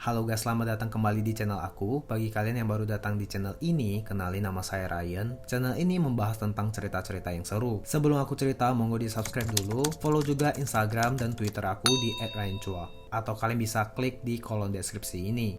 Halo guys, selamat datang kembali di channel aku. Bagi kalian yang baru datang di channel ini, kenalin nama saya Ryan. Channel ini membahas tentang cerita-cerita yang seru. Sebelum aku cerita, monggo di subscribe dulu. Follow juga Instagram dan Twitter aku di @ryanchua. Atau kalian bisa klik di kolom deskripsi ini.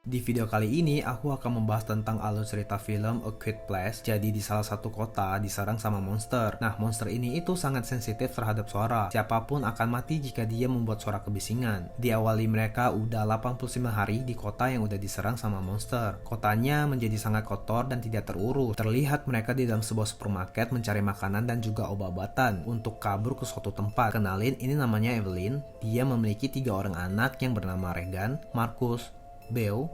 Di video kali ini, aku akan membahas tentang alur cerita film A Quiet Place. Jadi di salah satu kota diserang sama monster. Nah, monster ini itu sangat sensitif terhadap suara. Siapapun akan mati jika dia membuat suara kebisingan. Diawali mereka udah 89 hari di kota yang udah diserang sama monster. Kotanya menjadi sangat kotor dan tidak terurus. Terlihat mereka di dalam sebuah supermarket mencari makanan dan juga obat-obatan untuk kabur ke suatu tempat. Kenalin, ini namanya Evelyn. Dia memiliki 3 orang anak yang bernama Regan, Marcus, Beau,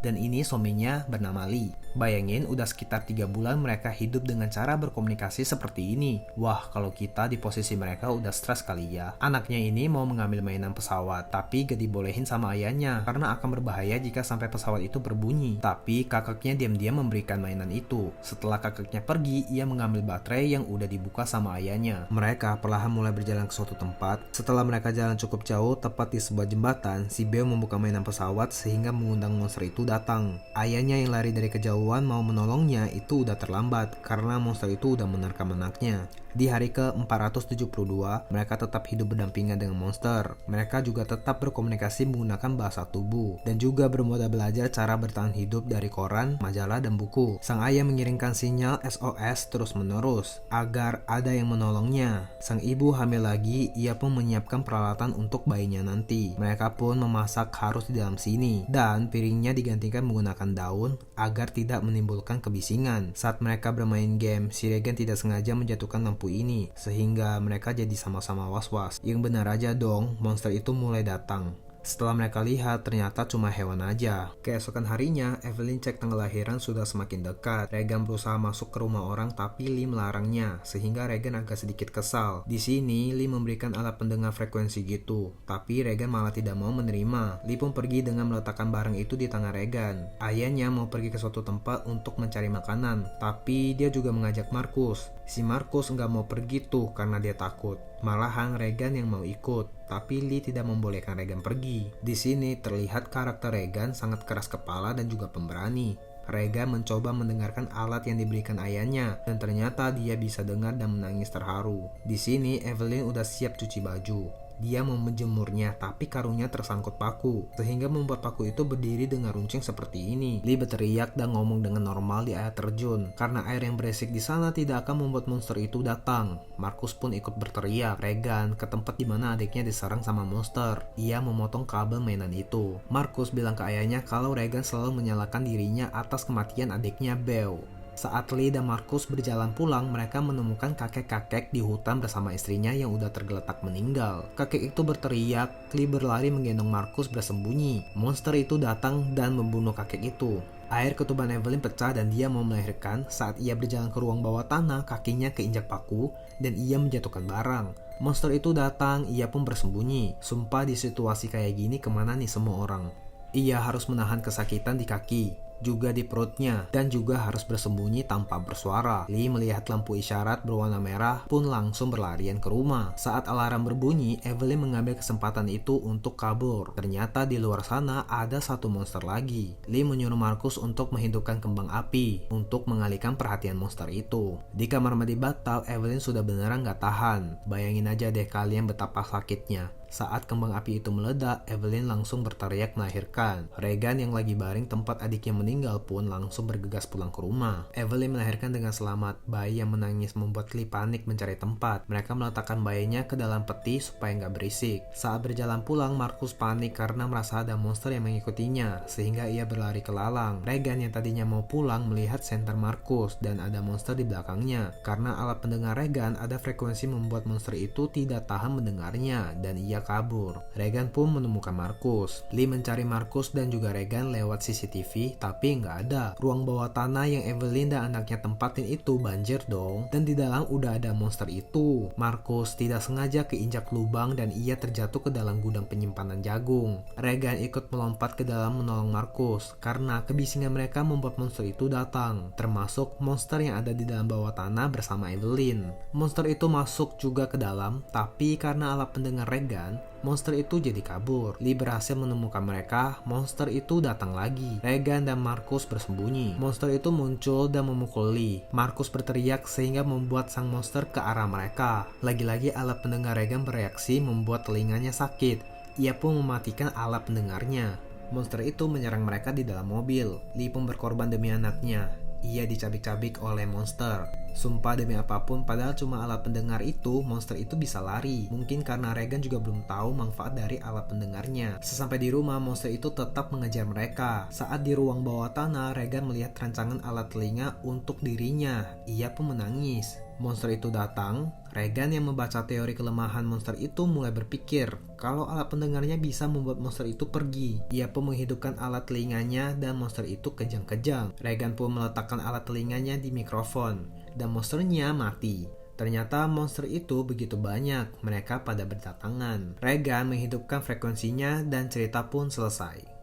dan ini suaminya bernama Lee. Bayangin udah sekitar 3 bulan mereka hidup dengan cara berkomunikasi seperti ini. Wah, kalau kita di posisi mereka udah stres kali ya. Anaknya ini mau mengambil mainan pesawat, tapi gak dibolehin sama ayahnya karena akan berbahaya jika sampai pesawat itu berbunyi. Tapi kakaknya diam-diam memberikan mainan itu. Setelah kakaknya pergi, ia mengambil baterai yang udah dibuka sama ayahnya. Mereka perlahan mulai berjalan ke suatu tempat. Setelah mereka jalan cukup jauh, tepat di sebuah jembatan, si Beau membuka mainan pesawat sehingga mengundang monster itu datang. Ayahnya yang lari dari kejauhan mau menolongnya itu udah terlambat karena monster itu udah menerkam anaknya. Di hari ke-472, mereka tetap hidup berdampingan dengan monster. Mereka juga tetap berkomunikasi menggunakan bahasa tubuh dan juga bermodal belajar cara bertahan hidup dari koran, majalah, dan buku. Sang ayah mengirimkan sinyal SOS terus-menerus agar ada yang menolongnya. Sang ibu hamil lagi, ia pun menyiapkan peralatan untuk bayinya nanti. Mereka pun memasak harus di dalam sini dan piringnya digantikan menggunakan daun agar tidak menimbulkan kebisingan. Saat mereka bermain game, si Regan tidak sengaja menjatuhkan lampu ini sehingga mereka jadi sama-sama was-was. Yang benar aja dong, monster itu mulai datang. Setelah mereka lihat, ternyata cuma hewan aja. Keesokan harinya, Evelyn cek tanggal lahiran sudah semakin dekat. Regan berusaha masuk ke rumah orang tapi Lee melarangnya, sehingga Regan agak sedikit kesal. Di sini, Lee memberikan alat pendengar frekuensi gitu, tapi Regan malah tidak mau menerima. Lee pun pergi dengan meletakkan barang itu di tangan Regan. Ayahnya mau pergi ke suatu tempat untuk mencari makanan, tapi dia juga mengajak Marcus. Si Marcus nggak mau pergi tuh karena dia takut. Malahan Regan yang mau ikut, tapi Lee tidak membolehkan Regan pergi. Di sini terlihat karakter Regan sangat keras kepala dan juga pemberani. Regan mencoba mendengarkan alat yang diberikan ayahnya dan ternyata dia bisa dengar dan menangis terharu. Di sini Evelyn udah siap cuci baju. Dia mau menjemurnya, tapi karungnya tersangkut paku, sehingga membuat paku itu berdiri dengan runcing seperti ini. Lee berteriak dan ngomong dengan normal di air terjun, karena air yang berisik di sana tidak akan membuat monster itu datang. Marcus pun ikut berteriak. Regan ke tempat di mana adiknya diserang sama monster. Ia memotong kabel mainan itu. Marcus bilang ke ayahnya kalau Regan selalu menyalahkan dirinya atas kematian adiknya Beau. Saat Lee dan Marcus berjalan pulang, mereka menemukan kakek-kakek di hutan bersama istrinya yang udah tergeletak meninggal. Kakek itu berteriak, Lee berlari menggendong Marcus bersembunyi. Monster itu datang dan membunuh kakek itu. Air ketuban Evelyn pecah dan dia mau melahirkan. Saat ia berjalan ke ruang bawah tanah, kakinya keinjak paku dan ia menjatuhkan barang. Monster itu datang, ia pun bersembunyi. Sumpah di situasi kayak gini kemana nih semua orang? Ia harus menahan kesakitan di kaki, juga di perutnya, dan juga harus bersembunyi tanpa bersuara. Lee melihat lampu isyarat berwarna merah pun langsung berlarian ke rumah. Saat alarm berbunyi, Evelyn mengambil kesempatan itu untuk kabur. Ternyata di luar sana ada satu monster lagi. Lee menyuruh Marcus untuk menghidupkan kembang api untuk mengalihkan perhatian monster itu. Di kamar mandi batal, Evelyn sudah beneran gak tahan. Bayangin aja deh kalian betapa sakitnya. Saat kembang api itu meledak, Evelyn langsung berteriak melahirkan. Regan yang lagi baring tempat adiknya meninggal pun langsung bergegas pulang ke rumah. Evelyn melahirkan dengan selamat. Bayi yang menangis membuat Lee panik mencari tempat. Mereka meletakkan bayinya ke dalam peti supaya nggak berisik. Saat berjalan pulang, Marcus panik karena merasa ada monster yang mengikutinya, sehingga ia berlari ke lalang. Regan yang tadinya mau pulang melihat senter Marcus dan ada monster di belakangnya. Karena alat pendengar Regan ada frekuensi membuat monster itu tidak tahan mendengarnya dan ia kabur. Regan pun menemukan Marcus. Lee mencari Marcus dan juga Regan lewat CCTV, tapi nggak ada. Ruang bawah tanah yang Evelyn dan anaknya tempatin itu banjir dong, dan di dalam udah ada monster itu. Marcus tidak sengaja keinjak lubang dan ia terjatuh ke dalam gudang penyimpanan jagung. Regan ikut melompat ke dalam menolong Marcus, karena kebisingan mereka membuat monster itu datang, termasuk monster yang ada di dalam bawah tanah bersama Evelyn. Monster itu masuk juga ke dalam, tapi karena alat pendengar Regan, monster itu jadi kabur. Lee berhasil menemukan mereka, monster itu datang lagi. Regan dan Marcus bersembunyi. Monster itu muncul dan memukul Lee. Marcus berteriak sehingga membuat sang monster ke arah mereka. Lagi-lagi alat pendengar Regan bereaksi membuat telinganya sakit. Ia pun mematikan alat pendengarnya. Monster itu menyerang mereka di dalam mobil. Lee pun berkorban demi anaknya. Ia dicabik-cabik oleh monster. Sumpah demi apapun, padahal cuma alat pendengar itu, monster itu bisa lari. Mungkin karena Regan juga belum tahu manfaat dari alat pendengarnya. Sesampai di rumah, monster itu tetap mengejar mereka. Saat di ruang bawah tanah, Regan melihat rancangan alat telinga untuk dirinya. Ia pun menangis. Monster itu datang. Regan yang membaca teori kelemahan monster itu mulai berpikir kalau alat pendengarnya bisa membuat monster itu pergi. Ia pun menghidupkan alat telinganya dan monster itu kejang-kejang. Regan pun meletakkan alat telinganya di mikrofon dan monsternya mati. Ternyata monster itu begitu banyak, mereka pada berdatangan. Regan menghidupkan frekuensinya dan cerita pun selesai.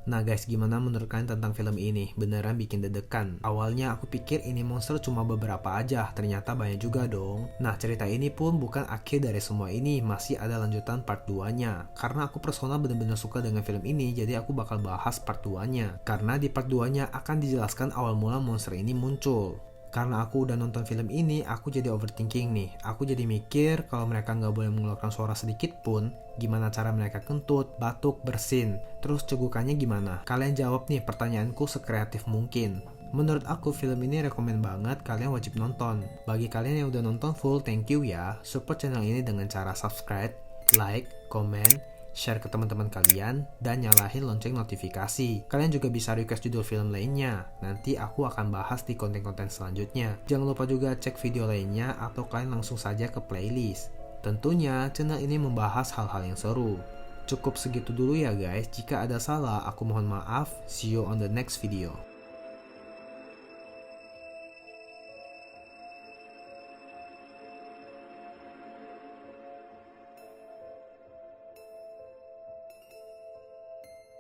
Nah guys, gimana menurut kalian tentang film ini? Beneran bikin deg-degan. Awalnya aku pikir ini monster cuma beberapa aja, ternyata banyak juga dong. Nah, cerita ini pun bukan akhir dari semua ini, masih ada lanjutan part 2-nya. Karena aku personal bener-bener suka dengan film ini, jadi aku bakal bahas part 2-nya. Karena di part 2-nya akan dijelaskan awal mula monster ini muncul. Karena aku udah nonton film ini, aku jadi overthinking nih. Aku jadi mikir kalau mereka nggak boleh mengeluarkan suara sedikit pun, gimana cara mereka kentut, batuk, bersin, terus cegukannya gimana? Kalian jawab nih pertanyaanku sekreatif mungkin. Menurut aku film ini rekomen banget, kalian wajib nonton. Bagi kalian yang udah nonton full, thank you ya. Support channel ini dengan cara subscribe, like, comment, share ke teman-teman kalian, dan nyalahin lonceng notifikasi. Kalian juga bisa request judul film lainnya. Nanti aku akan bahas di konten-konten selanjutnya. Jangan lupa juga cek video lainnya atau kalian langsung saja ke playlist. Tentunya channel ini membahas hal-hal yang seru. Cukup segitu dulu ya guys. Jika ada salah, aku mohon maaf. See you on the next video.